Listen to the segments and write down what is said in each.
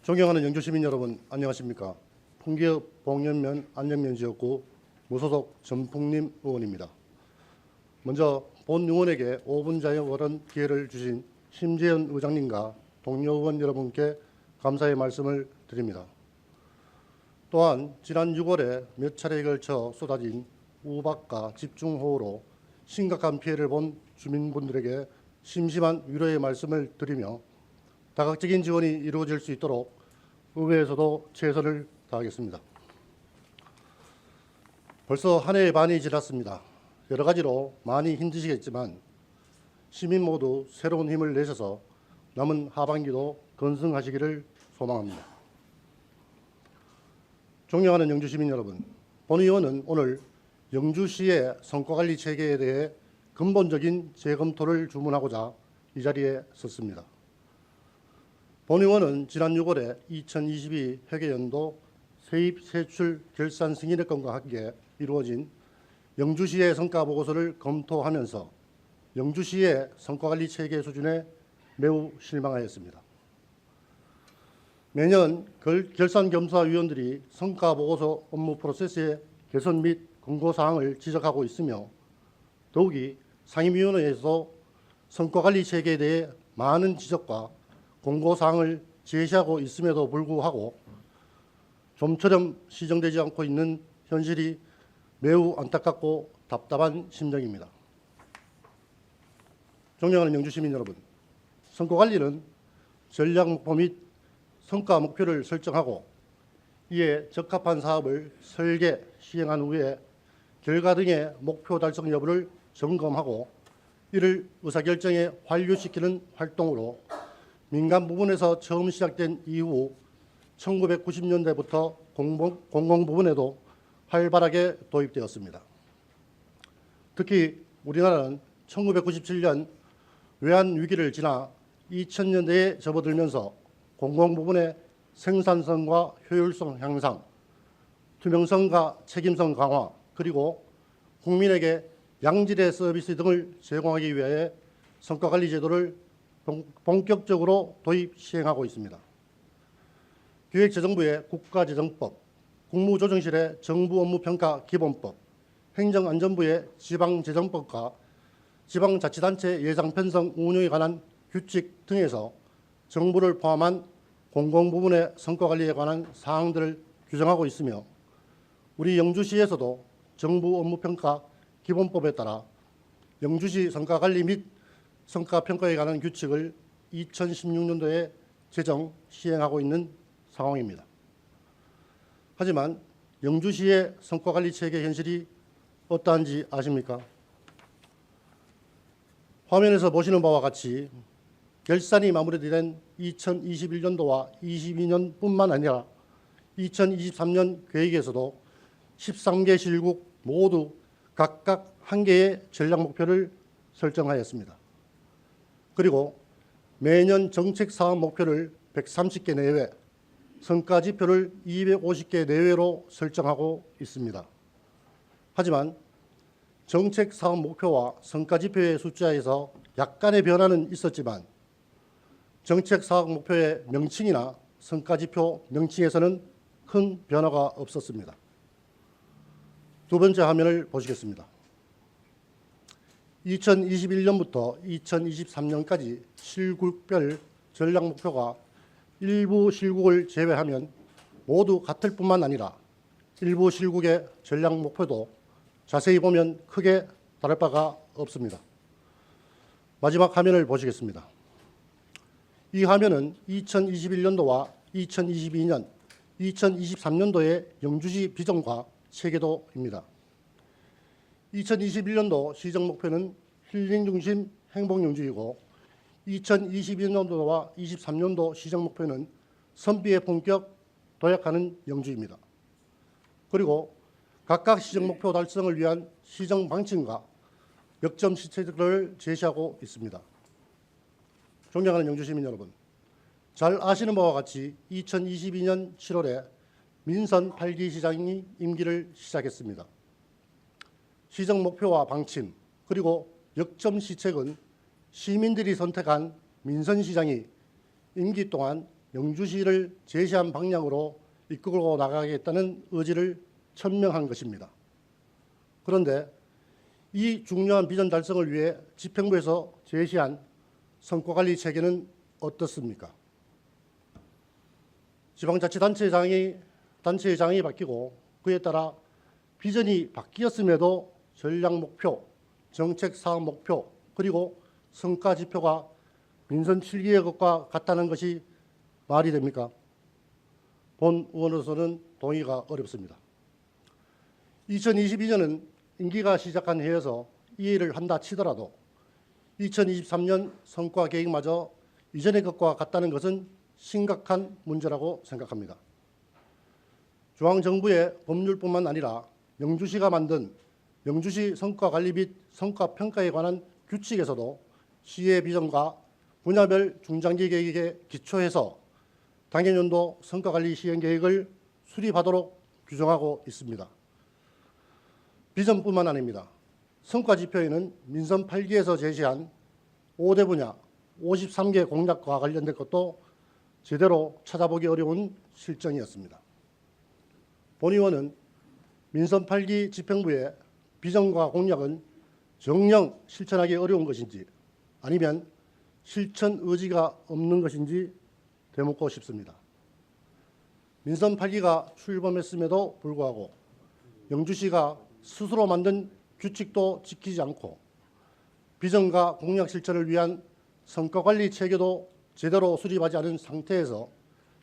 존경하는 영주시민 여러분, 안녕하십니까. 풍기업 봉연면 안정면 지역구 무소속 전풍림 의원입니다. 먼저 본 의원에게 5분 자유 발언 기회를 주신 심재현 의장님과 동료 의원 여러분께 감사의 말씀을 드립니다. 또한 지난 6월에 몇 차례에 걸쳐 쏟아진 우박과 집중호우로 심각한 피해를 본 주민분들에게 심심한 위로의 말씀을 드리며 다각적인 지원이 이루어질 수 있도록 의회에서도 최선을 다하겠습니다. 벌써 한 해 반이 지났습니다. 여러 가지로 많이 힘드시겠지만 시민 모두 새로운 힘을 내셔서 남은 하반기도 건승하시기를 소망합니다. 존경하는 영주시민 여러분, 본 의원은 오늘 영주시의 성과관리 체계에 대해 근본적인 재검토를 주문하고자 이 자리에 섰습니다. 본 의원은 지난 6월에 2022 회계연도 세입 세출 결산 승인의 건과 함께 이루어진 영주시의 성과보고서를 검토하면서 영주시의 성과관리 체계 수준에 매우 실망하였습니다. 매년 결산검사위원들이 성과보고서 업무 프로세스의 개선 및 권고사항을 지적하고 있으며 더욱이 상임위원회에서 성과관리 체계에 대해 많은 지적과 권고사항을 제시하고 있음에도 불구하고 좀처럼 시정되지 않고 있는 현실이 매우 안타깝고 답답한 심정입니다. 존경하는 영주시민 여러분, 성과관리는 전략 목표 및 성과 목표를 설정하고 이에 적합한 사업을 설계, 시행한 후에 결과 등의 목표 달성 여부를 점검하고 이를 의사결정에 환류시키는 활동으로 민간 부분에서 처음 시작된 이후 1990년대부터 공공 부분에도 활발하게 도입되었습니다. 특히 우리나라는 1997년 외환위기를 지나 2000년대에 접어들면서 공공 부분의 생산성과 효율성 향상, 투명성과 책임성 강화, 그리고 국민에게 양질의 서비스 등을 제공하기 위해 성과관리 제도를 본격적으로 도입 시행하고 있습니다. 기획재정부의 국가재정법, 국무조정실의 정부업무평가 기본법, 행정안전부의 지방재정법과 지방자치단체 예산 편성 운영에 관한 규칙 등에서 정부를 포함한 공공부문의 성과관리에 관한 사항들을 규정하고 있으며 우리 영주시에서도 정부업무평가 기본법에 따라 영주시 성과관리 및 성과평가에 관한 규칙을 2016년도에 제정, 시행하고 있는 상황입니다. 하지만 영주시의 성과관리 체계 현실이 어떠한지 아십니까? 화면에서 보시는 바와 같이 결산이 마무리된 2021년도와 22년뿐만 아니라 2023년 계획에서도 13개 시국 모두 각각 한 개의 전략 목표를 설정하였습니다. 그리고 매년 정책 사업 목표를 130개 내외, 성과 지표를 250개 내외로 설정하고 있습니다. 하지만 정책 사업 목표와 성과 지표의 숫자에서 약간의 변화는 있었지만 정책 사업 목표의 명칭이나 성과 지표 명칭에서는 큰 변화가 없었습니다. 두 번째 화면을 보시겠습니다. 2021년부터 2023년까지 실국별 전략 목표가 일부 실국을 제외하면 모두 같을 뿐만 아니라 일부 실국의 전략 목표도 자세히 보면 크게 다를 바가 없습니다. 마지막 화면을 보시겠습니다. 이 화면은 2021년도와 2022년, 2023년도의 영주시 비전과 체계도입니다. 2021년도 시정 목표는 힐링 중심 행복 영주이고 2022년도와 23년도 시정 목표는 선비의 본격 도약하는 영주입니다. 그리고 각각 시정 목표 달성을 위한 시정 방침과 역점 시책들을 제시하고 있습니다. 존경하는 영주시민 여러분, 잘 아시는 바와 같이 2022년 7월에 민선 8기 시장이 임기를 시작했습니다. 시정 목표와 방침 그리고 역점 시책은 시민들이 선택한 민선 시장이 임기 동안 영주시를 제시한 방향으로 이끌고 나가겠다는 의지를 천명한 것입니다. 그런데 이 중요한 비전 달성을 위해 집행부에서 제시한 성과관리 체계는 어떻습니까? 지방자치단체장이 바뀌고 그에 따라 비전이 바뀌었음에도 전략 목표, 정책 사업 목표, 그리고 성과 지표가 민선 7기의 것과 같다는 것이 말이 됩니까? 본 의원으로서는 동의가 어렵습니다. 2022년은 임기가 시작한 해여서 이해를 한다 치더라도 2023년 성과 계획마저 이전의 것과 같다는 것은 심각한 문제라고 생각합니다. 중앙정부의 법률뿐만 아니라 영주시가 만든 영주시 성과관리 및 성과평가에 관한 규칙에서도 시의 비전과 분야별 중장기 계획에 기초해서 당해년도 성과관리 시행계획을 수립하도록 규정하고 있습니다. 비전뿐만 아닙니다. 성과지표에는 민선 8기에서 제시한 5대 분야 53개 공약과 관련된 것도 제대로 찾아보기 어려운 실정이었습니다. 본 의원은 민선 8기 집행부의 비전과 공약은 정녕 실천하기 어려운 것인지 아니면 실천 의지가 없는 것인지 되묻고 싶습니다. 민선 8기가 출범했음에도 불구하고 영주시가 스스로 만든 규칙도 지키지 않고 비전과 공약 실천을 위한 성과관리 체계도 제대로 수립하지 않은 상태에서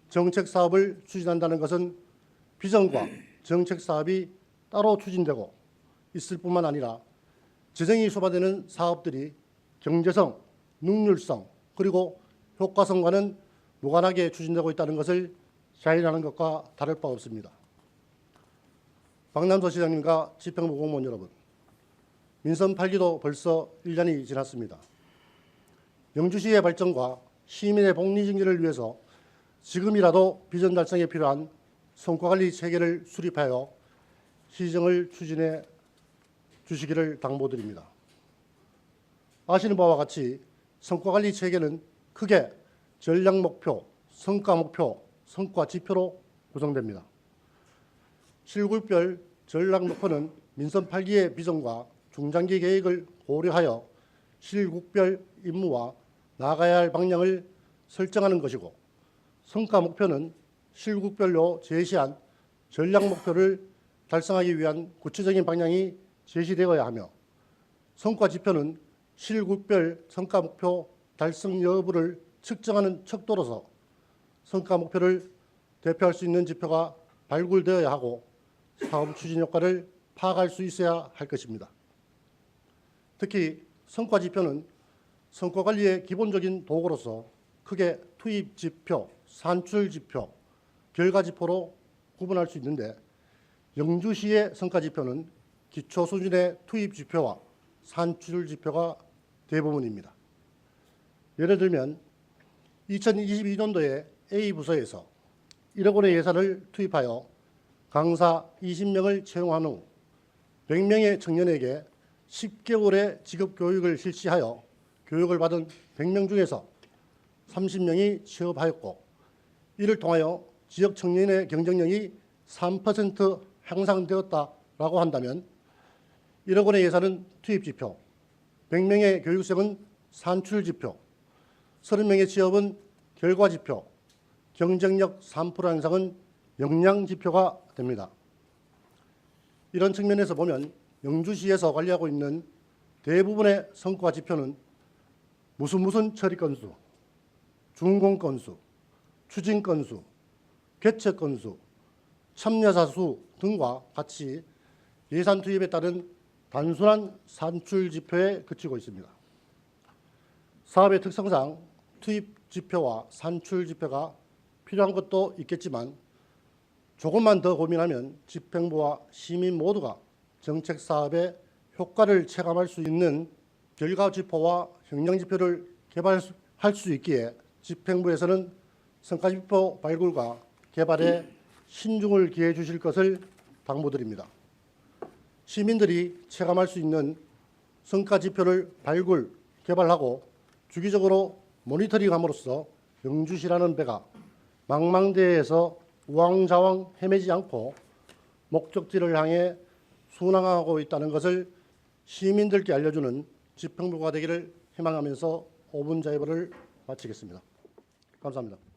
정책 사업을 추진한다는 것은 비전과 정책 사업이 따로 추진되고 있을 뿐만 아니라 재정이 소화되는 사업들이 경제성, 능률성, 그리고 효과성과는 무관하게 추진되고 있다는 것을 자인하는 것과 다를 바 없습니다. 박남서 시장님과 집행부 공무원 여러분, 민선 8기도 벌써 1년이 지났습니다. 영주시의 발전과 시민의 복리 증진을 위해서 지금이라도 비전 달성에 필요한 성과관리 체계를 수립하여 시정을 추진해 주시기를 당부드립니다. 아시는 바와 같이 성과관리 체계는 크게 전략 목표, 성과 목표, 성과 지표로 구성됩니다. 실굴별 전략 목표는 민선 8기의 비전과 중장기 계획을 고려하여 실국별 임무와 나아가야 할 방향을 설정하는 것이고, 성과 목표는 실국별로 제시한 전략 목표를 달성하기 위한 구체적인 방향이 제시되어야 하며, 성과 지표는 실국별 성과 목표 달성 여부를 측정하는 척도로서 성과 목표를 대표할 수 있는 지표가 발굴되어야 하고 사업 추진 효과를 파악할 수 있어야 할 것입니다. 특히 성과 지표는 성과 관리의 기본적인 도구로서 크게 투입 지표, 산출 지표, 결과 지표로 구분할 수 있는데, 영주시의 성과 지표는 기초 수준의 투입 지표와 산출 지표가 대부분입니다. 예를 들면 2022년도에 A 부서에서 1억 원의 예산을 투입하여 강사 20명을 채용한 후 100명의 청년에게 10개월의 직업교육을 실시하여 교육을 받은 100명 중에서 30명이 취업하였고, 이를 통하여 지역 청년의 경쟁력이 3% 향상되었다라고 한다면 1억 원의 예산은 투입 지표, 100명의 교육생은 산출 지표, 30명의 취업은 결과 지표, 경쟁력 3% 향상은 역량 지표가 됩니다. 이런 측면에서 보면 영주시에서 관리하고 있는 대부분의 성과 지표는 무슨 처리 건수, 준공 건수, 추진 건수, 개최 건수, 참여자 수 등과 같이 예산 투입에 따른 단순한 산출 지표에 그치고 있습니다. 사업의 특성상 투입 지표와 산출 지표가 필요한 것도 있겠지만, 조금만 더 고민하면 집행부와 시민 모두가 정책 사업의 효과를 체감할 수 있는 결과 지표와 역량 지표를 개발할 수 있기에 집행부에서는 성과 지표 발굴과 개발에 신중을 기해 주실 것을 당부드립니다. 시민들이 체감할 수 있는 성과 지표를 발굴, 개발하고 주기적으로 모니터링함으로써 영주시라는 배가 망망대해에서 우왕좌왕 헤매지 않고 목적지를 향해 순항하고 있다는 것을 시민들께 알려주는 집행부가 되기를 희망하면서 5분 자유를 마치겠습니다. 감사합니다.